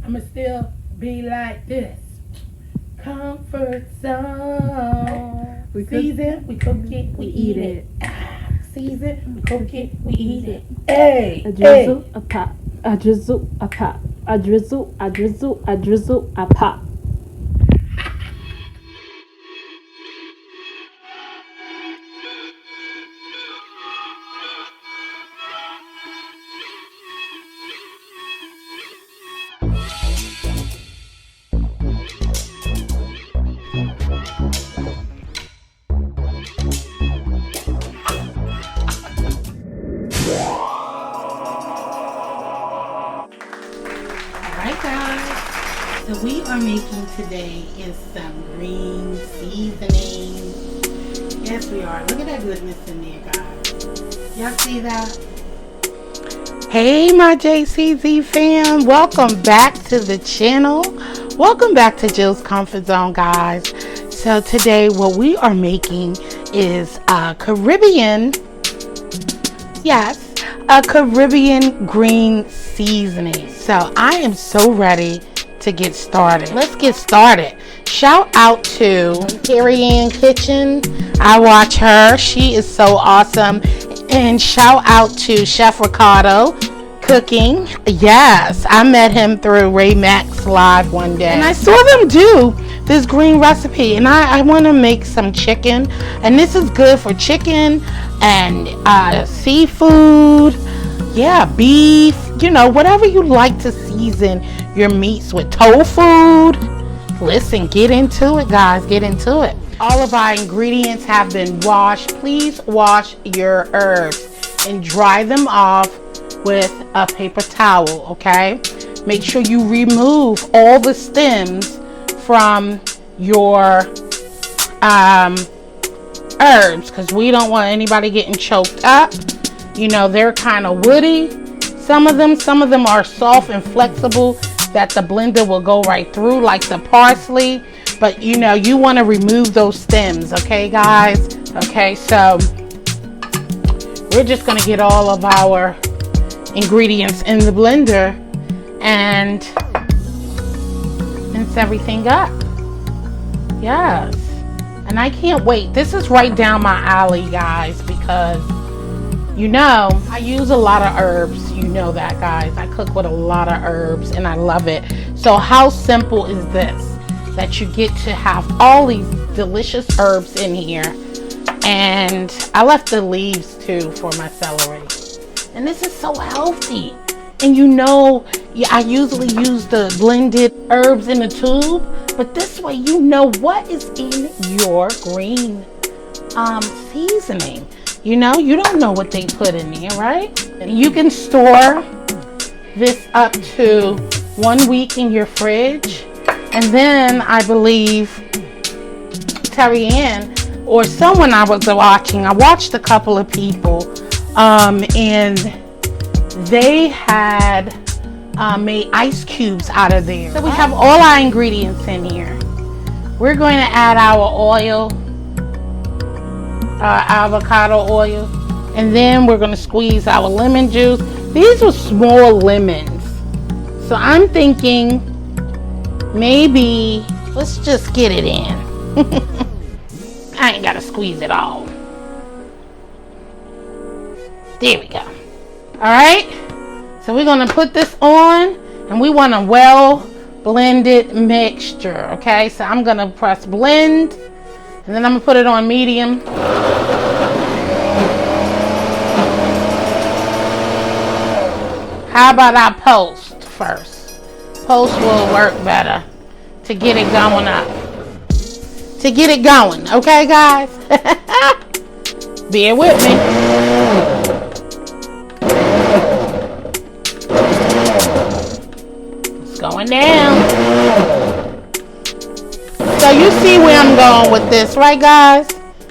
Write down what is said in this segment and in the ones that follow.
I'ma still be like this. Comfort zone. We cook, season, we cook it, we eat it. Season, we cook it, we eat it. A drizzle, a pop. A drizzle, a pop. A drizzle, a drizzle, a drizzle, a pop. So we are making today is some green seasoning. Yes, we are. Look at that goodness in there, guys. Y'all see that? Hey, my JCZ fam. Welcome back to the channel. Welcome back to Jill's Comfort Zone, guys. So today what we are making is a Caribbean green seasoning. So I am so ready to get started. Let's get started. Shout out to Carrie Ann Kitchen. I watch her. She is so awesome. And shout out to Chef Ricardo Cooking. Yes, I met him through Ray Max Live one day. And I saw them do this green recipe. And I want to make some chicken. And this is good for chicken and seafood. Yeah, beef. You know, whatever you like to season your meats with. Tofu. Listen, get into it, guys. Get into it. All of our ingredients have been washed. Please wash your herbs and dry them off with a paper towel, okay? Make sure you remove all the stems from your herbs, because we don't want anybody getting choked up. You know, they're kind of woody. Some of them are soft and flexible that the blender will go right through, like the parsley. But you know, you want to remove those stems, okay, guys? Okay, so we're just going to get all of our ingredients in the blender and mince everything up. Yes. And I can't wait. This is right down my alley, guys, because you know, I use a lot of herbs. You know that, guys. I cook with a lot of herbs and I love it. So how simple is this? That you get to have all these delicious herbs in here. And I left the leaves too for my celery. And this is so healthy. And you know, I usually use the blended herbs in a tube. But this way you know what is in your green seasoning. You know, you don't know what they put in there, right? And you can store this up to 1 week in your fridge. And then I believe Terry Ann or someone I was watching, I watched a couple of people and they had made ice cubes out of there. So we have all our ingredients in here. We're going to add our oil, avocado oil, and then we're going to squeeze our lemon juice. These are small lemons, so I'm thinking maybe let's just get it in. I ain't gotta squeeze it all. There we go. All right, so we're gonna put this on and we want a well blended mixture. Okay, so I'm gonna press blend and then I'm gonna put it on medium. How about I post first? Post will work better to get it going up. To get it going, okay, guys? Bear with me. It's going down. So you see where I'm going with this, right, guys?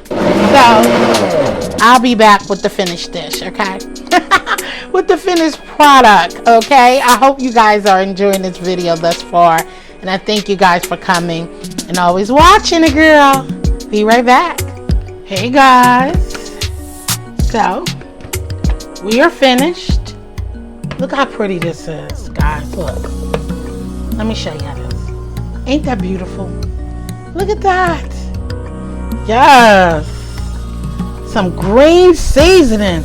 So I'll be back with the finished dish, okay? With the finished product, okay? I hope you guys are enjoying this video thus far. And I thank you guys for coming and always watching it, girl. Be right back. Hey, guys. So, we are finished. Look how pretty this is, guys. Look. Let me show you this. Ain't that beautiful? Look at that. Yes. Some green seasoning.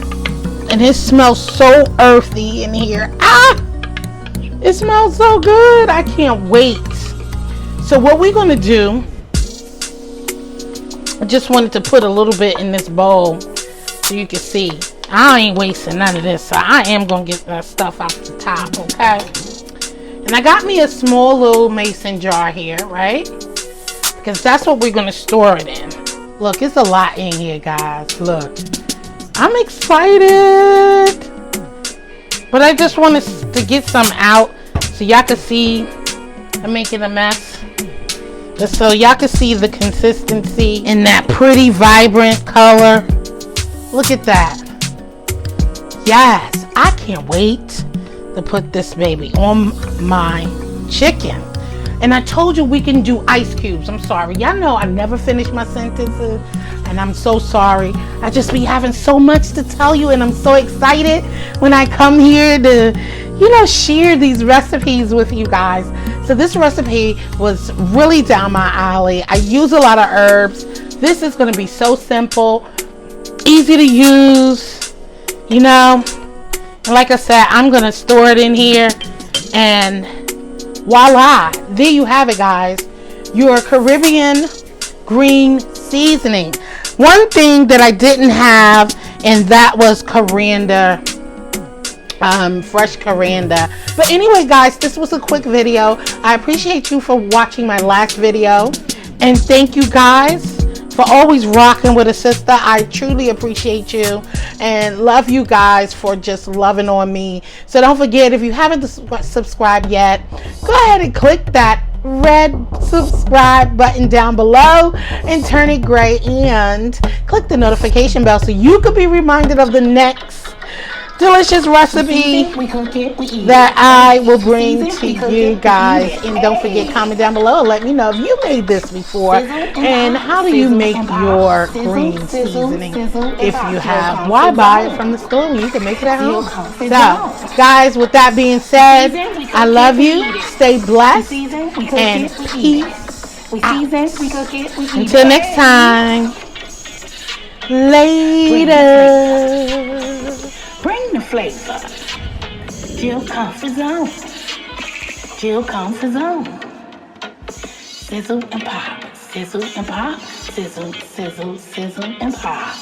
And it smells so earthy in here. Ah! It smells so good. I can't wait. So what we're going to do, I just wanted to put a little bit in this bowl so you can see. I ain't wasting none of this. So I am going to get that stuff off the top, okay? And I got me a small little mason jar here, right? Because that's what we're going to store it in. Look, it's a lot in here, guys. Look. I'm excited. But I just wanted to get some out so y'all can see I'm making a mess. Just so y'all can see the consistency in that pretty vibrant color. Look at that. Yes, I can't wait to put this baby on my chicken. And I told you we can do ice cubes. I'm sorry. Y'all know I never finish my sentences. And I'm so sorry. I just be having so much to tell you. And I'm so excited when I come here to, share these recipes with you guys. So this recipe was really down my alley. I use a lot of herbs. This is going to be so simple. Easy to use. And like I said, I'm going to store it in here. And voila, there you have it, guys. Your Caribbean green seasoning. One thing that I didn't have, and that was coriander, fresh coriander. But anyway, guys, this was a quick video. I appreciate you for watching my last video, and thank you guys for always rocking with a sister. I truly appreciate you and love you guys for just loving on me. So don't forget, if you haven't subscribed yet, go ahead and click that red subscribe button down below and turn it gray, and click the notification bell so you could be reminded of the next delicious recipe that I will bring to you guys. And don't forget, comment down below and let me know if you made this before and how do you make your green seasoning. If you have, why buy it from the store when you can make it at home? So guys, with that being said, I love you, stay blessed, and peace out. Until next time, later. Bring the flavor. jcomfortzone. jcomfortzone. Sizzle and pop. Sizzle and pop. Sizzle, sizzle, sizzle and pop.